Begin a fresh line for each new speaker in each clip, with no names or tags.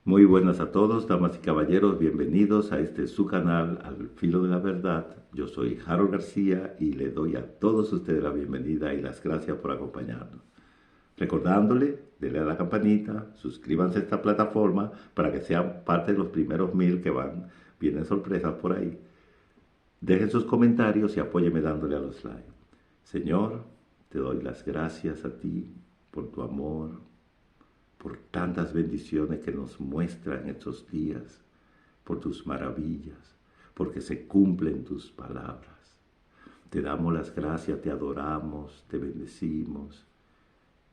Muy buenas a todos, damas y caballeros, bienvenidos a este su canal, Al Filo de la Verdad. Yo soy Harold García y le doy a todos ustedes la bienvenida y las gracias por acompañarnos. Recordándole, denle a la campanita, suscríbanse a esta plataforma para que sean parte de los primeros 1000 que vienen sorpresas por ahí. Dejen sus comentarios y apóyeme dándole a los likes. Señor, te doy las gracias a ti por tu amor, por tantas bendiciones que nos muestran estos días, por tus maravillas, porque se cumplen tus palabras. Te damos las gracias, te adoramos, te bendecimos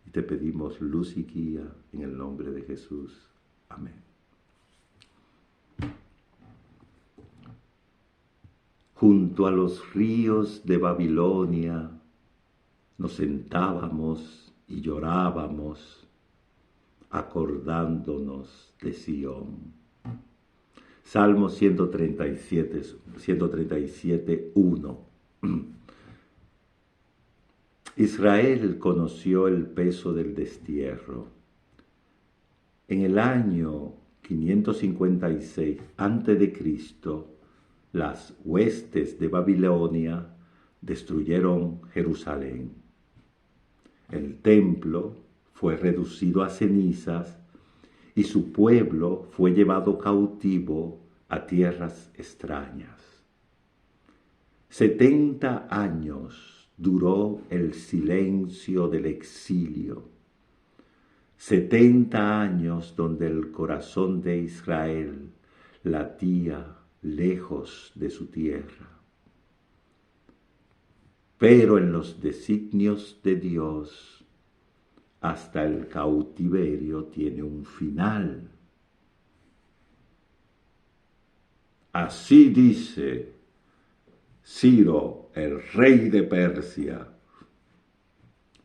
y te pedimos luz y guía en el nombre de Jesús. Amén. Junto a los ríos de Babilonia nos sentábamos y llorábamos, acordándonos de Sión. Salmo 137, 1. Israel conoció el peso del destierro. En el año 556 a.C., las huestes de Babilonia destruyeron Jerusalén. El templo fue reducido a cenizas y su pueblo fue llevado cautivo a tierras extrañas. 70 años duró el silencio del exilio. 70 años donde el corazón de Israel latía lejos de su tierra. Pero en los designios de Dios, hasta el cautiverio tiene un final. Así dice Ciro, el rey de Persia: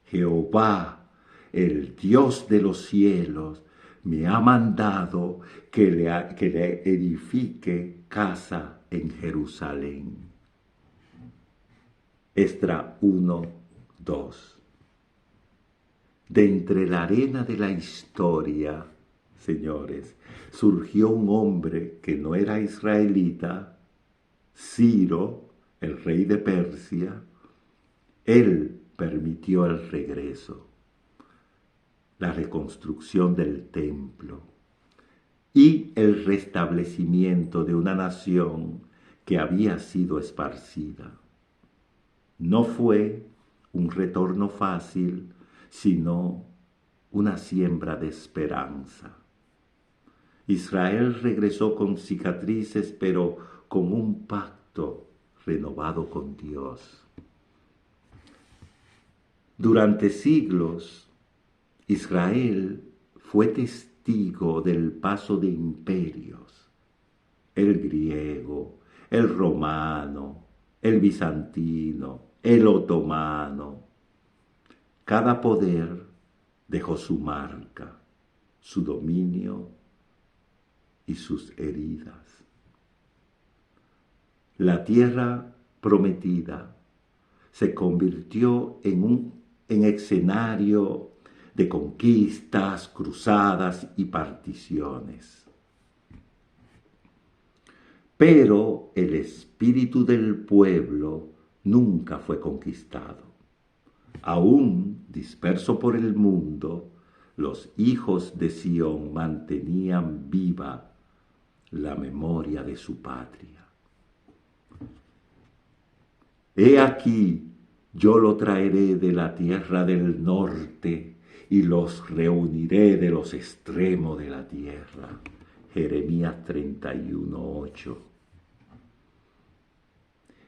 Jehová, el Dios de los cielos, me ha mandado que le edifique casa en Jerusalén. Esdras 1:2. De entre la arena de la historia, señores, surgió un hombre que no era israelita, Ciro, el rey de Persia. Él permitió el regreso, la reconstrucción del templo y el restablecimiento de una nación que había sido esparcida. No fue un retorno fácil, sino una siembra de esperanza. Israel regresó con cicatrices, pero con un pacto renovado con Dios. Durante siglos, Israel fue testigo del paso de imperios: el griego, el romano, el bizantino, el otomano. Cada poder dejó su marca, su dominio y sus heridas. La tierra prometida se convirtió en escenario de conquistas, cruzadas y particiones. Pero el espíritu del pueblo nunca fue conquistado. Aún disperso por el mundo, los hijos de Sión mantenían viva la memoria de su patria. He aquí, yo lo traeré de la tierra del norte y los reuniré de los extremos de la tierra. Jeremías 31:8.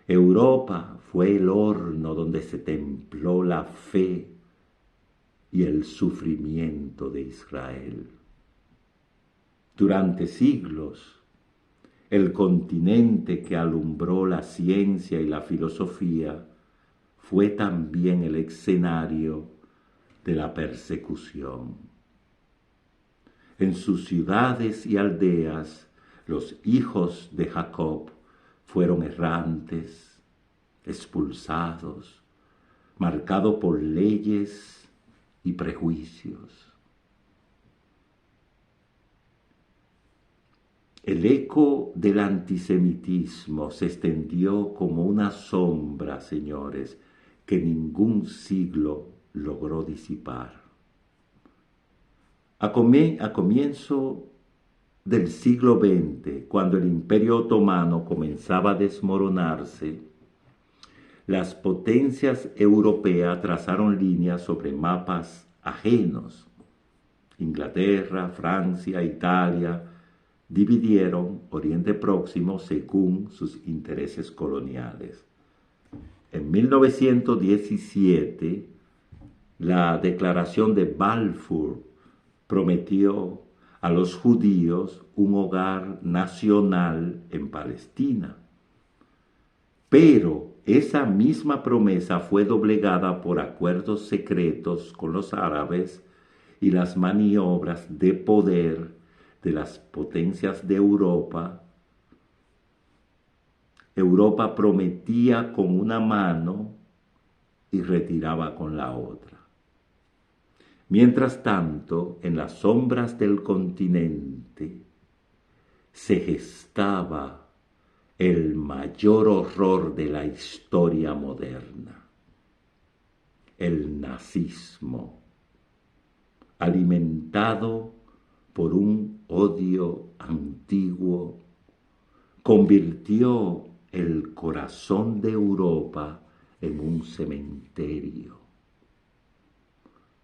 Europa fue el horno donde se templó la fe y el sufrimiento de Israel. Durante siglos, el continente que alumbró la ciencia y la filosofía fue también el escenario de la persecución. En sus ciudades y aldeas, los hijos de Jacob fueron errantes, expulsados, marcados por leyes y prejuicios. El eco del antisemitismo se extendió como una sombra, señores, que ningún siglo logró disipar. A comienzo del siglo XX, cuando el Imperio Otomano comenzaba a desmoronarse, las potencias europeas trazaron líneas sobre mapas ajenos. Inglaterra, Francia, Italia dividieron Oriente Próximo según sus intereses coloniales. En 1917, la Declaración de Balfour prometió a los judíos un hogar nacional en Palestina. Pero esa misma promesa fue doblegada por acuerdos secretos con los árabes y las maniobras de poder de las potencias de Europa. Europa prometía con una mano y retiraba con la otra. Mientras tanto, en las sombras del continente se gestaba el mayor horror de la historia moderna, el nazismo, alimentado por un odio antiguo, convirtió el corazón de Europa en un cementerio.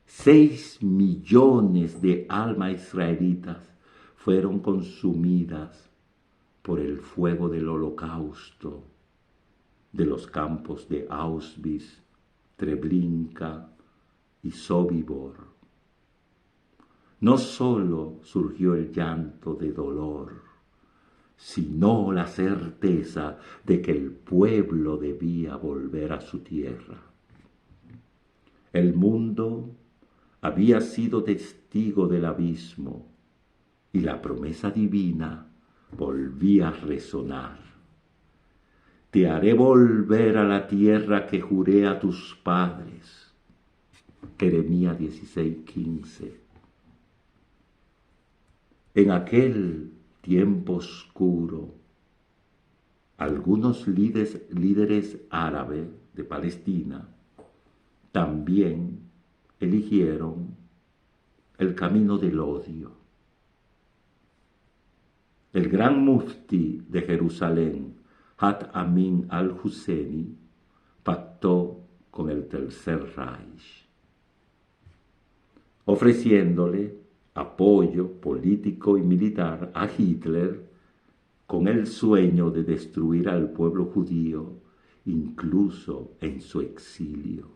6 millones de almas israelitas fueron consumidas por el fuego del Holocausto, de los campos de Auschwitz, Treblinka y Sobibor. No solo surgió el llanto de dolor, sino la certeza de que el pueblo debía volver a su tierra. El mundo había sido testigo del abismo y la promesa divina volvía a resonar. Te haré volver a la tierra que juré a tus padres. Jeremías 16:15. En aquel tiempo oscuro, algunos líderes árabes de Palestina también eligieron el camino del odio. El gran mufti de Jerusalén, Had Amin al-Husseini, pactó con el Tercer Reich, ofreciéndole apoyo político y militar a Hitler con el sueño de destruir al pueblo judío incluso en su exilio.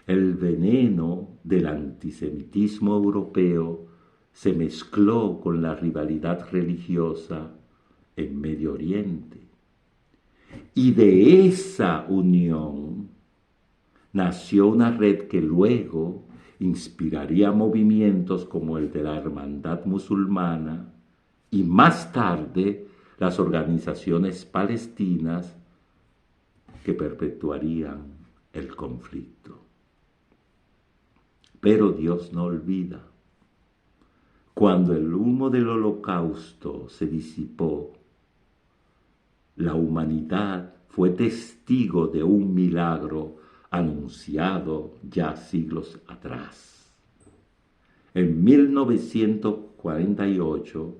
El veneno del antisemitismo europeo se mezcló con la rivalidad religiosa en Medio Oriente. Y de esa unión nació una red que luego inspiraría movimientos como el de la Hermandad Musulmana y más tarde las organizaciones palestinas que perpetuarían el conflicto. Pero Dios no olvida. Cuando el humo del Holocausto se disipó, la humanidad fue testigo de un milagro anunciado ya siglos atrás. En 1948,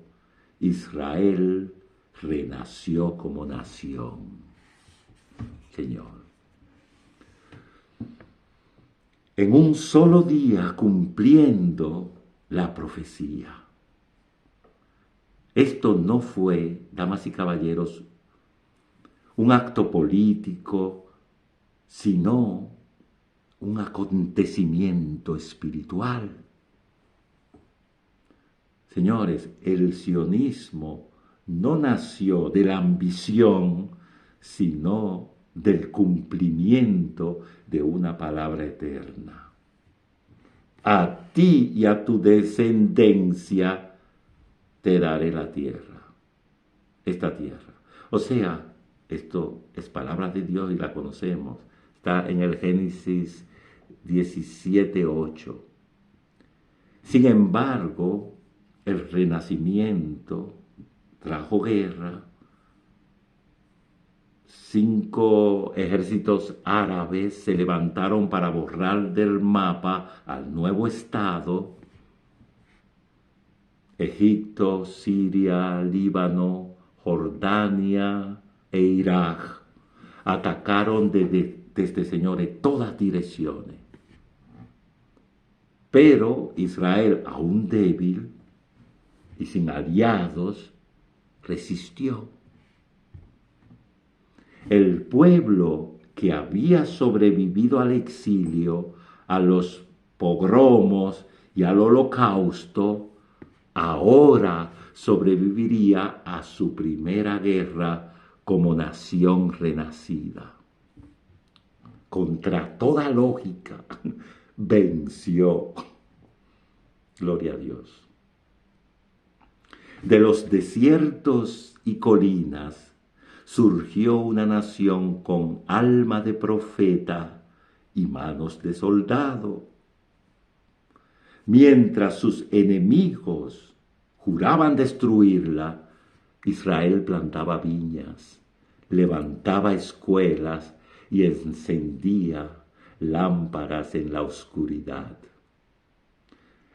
Israel renació como nación. Señor, en un solo día cumpliendo la profecía. Esto no fue, damas y caballeros, un acto político, sino un acontecimiento espiritual. Señores, el sionismo no nació de la ambición, sino del cumplimiento de una palabra eterna. A ti y a tu descendencia te daré la tierra, esta tierra. O sea, esto es palabra de Dios y la conocemos. Está en el Génesis 17:8. Sin embargo, el Renacimiento trajo guerra. 5 ejércitos árabes se levantaron para borrar del mapa al nuevo estado. Egipto, Siria, Líbano, Jordania e Irak atacaron desde señores, todas direcciones. Pero Israel, aún débil y sin aliados, resistió. El pueblo que había sobrevivido al exilio, a los pogromos y al holocausto, ahora sobreviviría a su primera guerra como nación renacida. Contra toda lógica, venció. Gloria a Dios. De los desiertos y colinas surgió una nación con alma de profeta y manos de soldado. Mientras sus enemigos juraban destruirla, Israel plantaba viñas, levantaba escuelas y encendía lámparas en la oscuridad.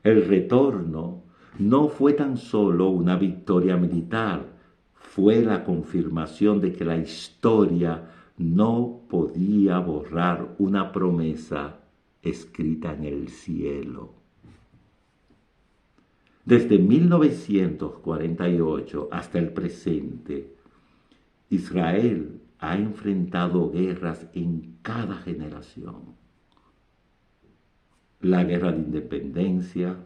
El retorno no fue tan solo una victoria militar, fue la confirmación de que la historia no podía borrar una promesa escrita en el cielo. Desde 1948 hasta el presente, Israel ha enfrentado guerras en cada generación. La guerra de independencia,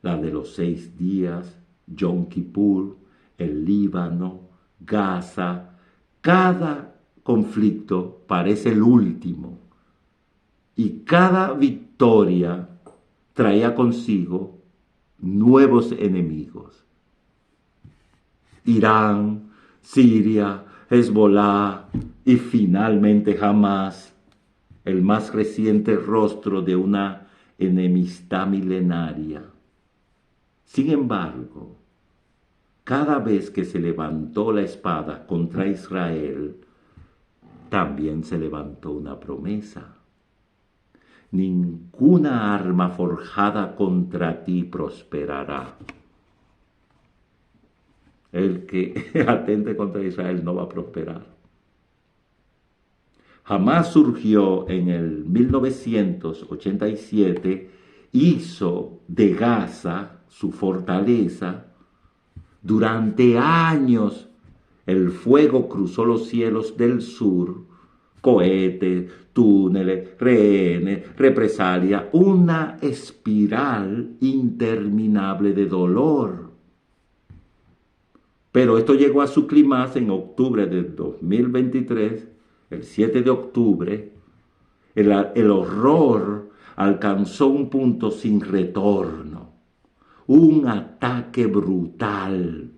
la de los 6 días, Yom Kippur, el Líbano, Gaza. Cada conflicto parece el último y cada victoria traía consigo nuevos enemigos. Irán, Siria, Hezbollah y finalmente Hamás, el más reciente rostro de una enemistad milenaria. Sin embargo, cada vez que se levantó la espada contra Israel, también se levantó una promesa. Ninguna arma forjada contra ti prosperará. El que atente contra Israel no va a prosperar. Hamás surgió en el 1987, hizo de Gaza su fortaleza. Durante años el fuego cruzó los cielos del sur, cohetes, túneles, rehenes, represalia, una espiral interminable de dolor. Pero esto llegó a su clímax en octubre del 2023, el 7 de octubre. El horror alcanzó un punto sin retorno. Un ataque brutal,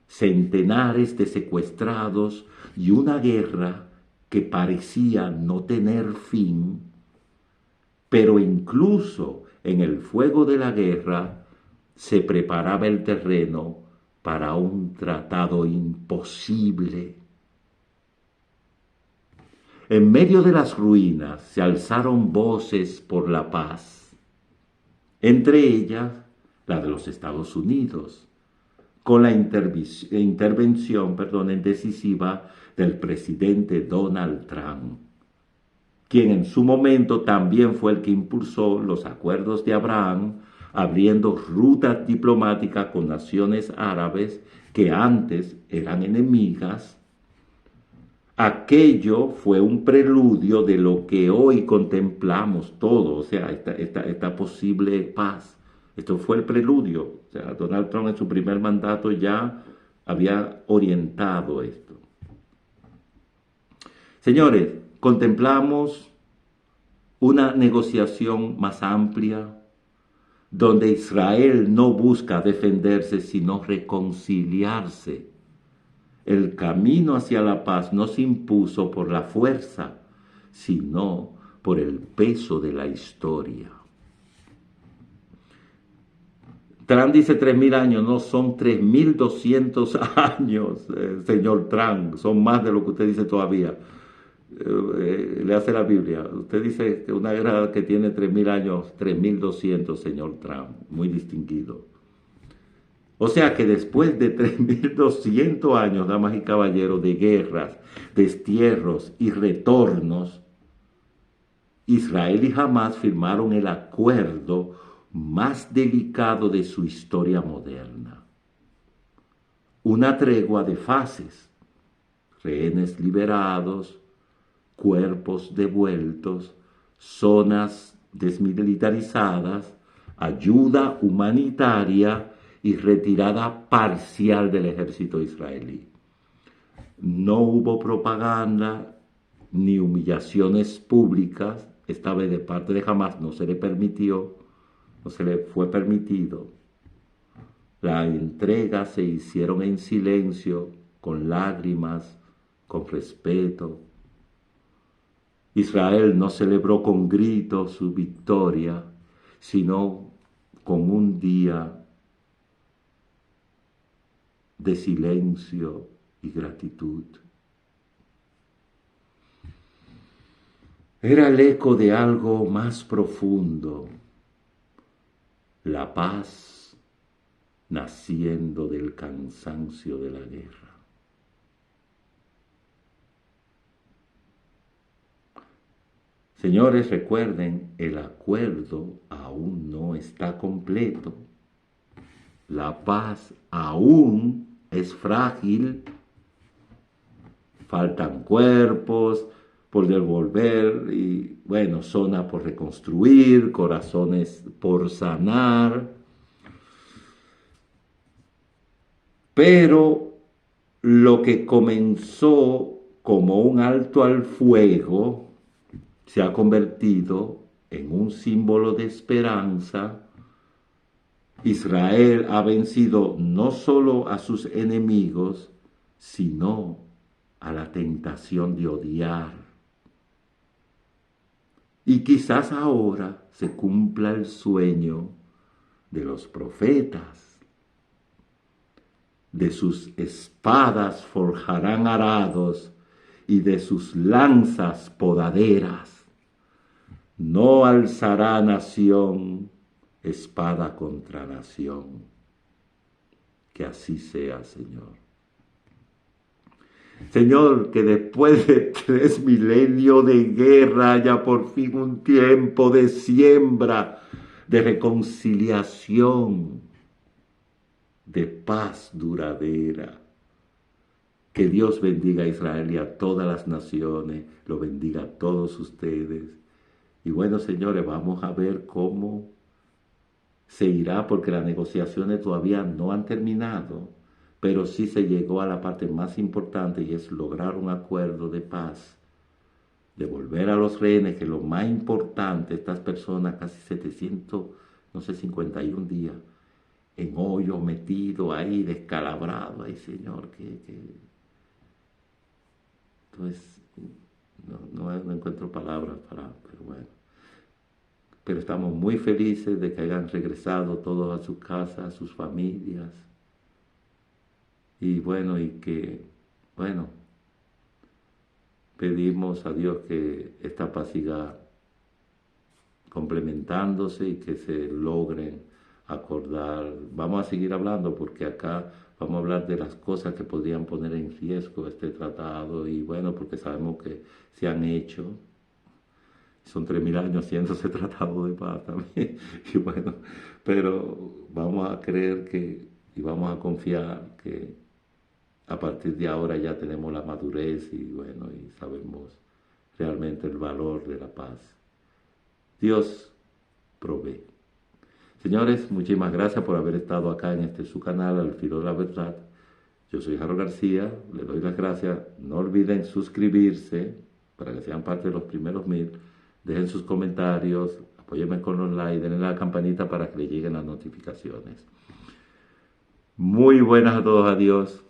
centenares de secuestrados y una guerra que parecía no tener fin, pero incluso en el fuego de la guerra se preparaba el terreno para un tratado imposible. En medio de las ruinas se alzaron voces por la paz, entre ellas la de los Estados Unidos, con la intervención decisiva del presidente Donald Trump, quien en su momento también fue el que impulsó los acuerdos de Abraham, abriendo rutas diplomáticas con naciones árabes que antes eran enemigas. Aquello fue un preludio de lo que hoy contemplamos todos, o sea, esta posible paz. Esto fue el preludio. O sea, Donald Trump en su primer mandato ya había orientado esto. Señores, contemplamos una negociación más amplia, donde Israel no busca defenderse, sino reconciliarse. El camino hacia la paz no se impuso por la fuerza, sino por el peso de la historia. Trump dice 3.000 años, no, son 3.200 años, señor Trump, son más de lo que usted dice todavía. Le hace la Biblia. Usted dice que una guerra que tiene 3.000 años, 3.200, señor Trump, muy distinguido. O sea que después de 3.200 años, damas y caballeros, de guerras, destierros y retornos, Israel y Hamás firmaron el acuerdo más delicado de su historia moderna. Una tregua de fases, rehenes liberados, cuerpos devueltos, zonas desmilitarizadas, ayuda humanitaria y retirada parcial del ejército israelí. No hubo propaganda ni humillaciones públicas, esta vez de parte de Hamás no se le permitió, no se le fue permitido. La entrega se hicieron en silencio, con lágrimas, con respeto. Israel no celebró con gritos su victoria, sino con un día de silencio y gratitud. Era el eco de algo más profundo, la paz naciendo del cansancio de la guerra. Señores, recuerden, el acuerdo aún no está completo. La paz aún es frágil. Faltan cuerpos por devolver y, bueno, zona por reconstruir, corazones por sanar. Pero lo que comenzó como un alto al fuego se ha convertido en un símbolo de esperanza. Israel ha vencido no solo a sus enemigos, sino a la tentación de odiar. Y quizás ahora se cumpla el sueño de los profetas. De sus espadas forjarán arados y de sus lanzas podaderas. No alzará nación espada contra nación. Que así sea, Señor. Señor, que después de 3 milenios de guerra haya por fin un tiempo de siembra, de reconciliación, de paz duradera. Que Dios bendiga a Israel y a todas las naciones, lo bendiga a todos ustedes. Y bueno, señores, vamos a ver cómo se irá, porque las negociaciones todavía no han terminado, pero sí se llegó a la parte más importante y es lograr un acuerdo de paz, devolver a los rehenes, que lo más importante, estas personas, casi 700, no sé, 51 días, en hoyo, metido ahí, descalabrado, ay Señor, Entonces, no encuentro palabras pero bueno. Pero estamos muy felices de que hayan regresado todos a sus casas, a sus familias. Y bueno, pedimos a Dios que esta paz siga complementándose y que se logren acordar. Vamos a seguir hablando porque acá vamos a hablar de las cosas que podrían poner en riesgo este tratado y bueno, porque sabemos que se han hecho. Son 3.000 años haciéndose tratado de paz también. Y bueno, pero vamos a creer y vamos a confiar que a partir de ahora ya tenemos la madurez y bueno, y sabemos realmente el valor de la paz. Dios provee. Señores, muchísimas gracias por haber estado acá en su canal, Al Filo de la Verdad. Yo soy Harold García, le doy las gracias. No olviden suscribirse para que sean parte de los primeros 1000. Dejen sus comentarios, apóyenme con los likes, denle la campanita para que le lleguen las notificaciones. Muy buenas a todos, adiós.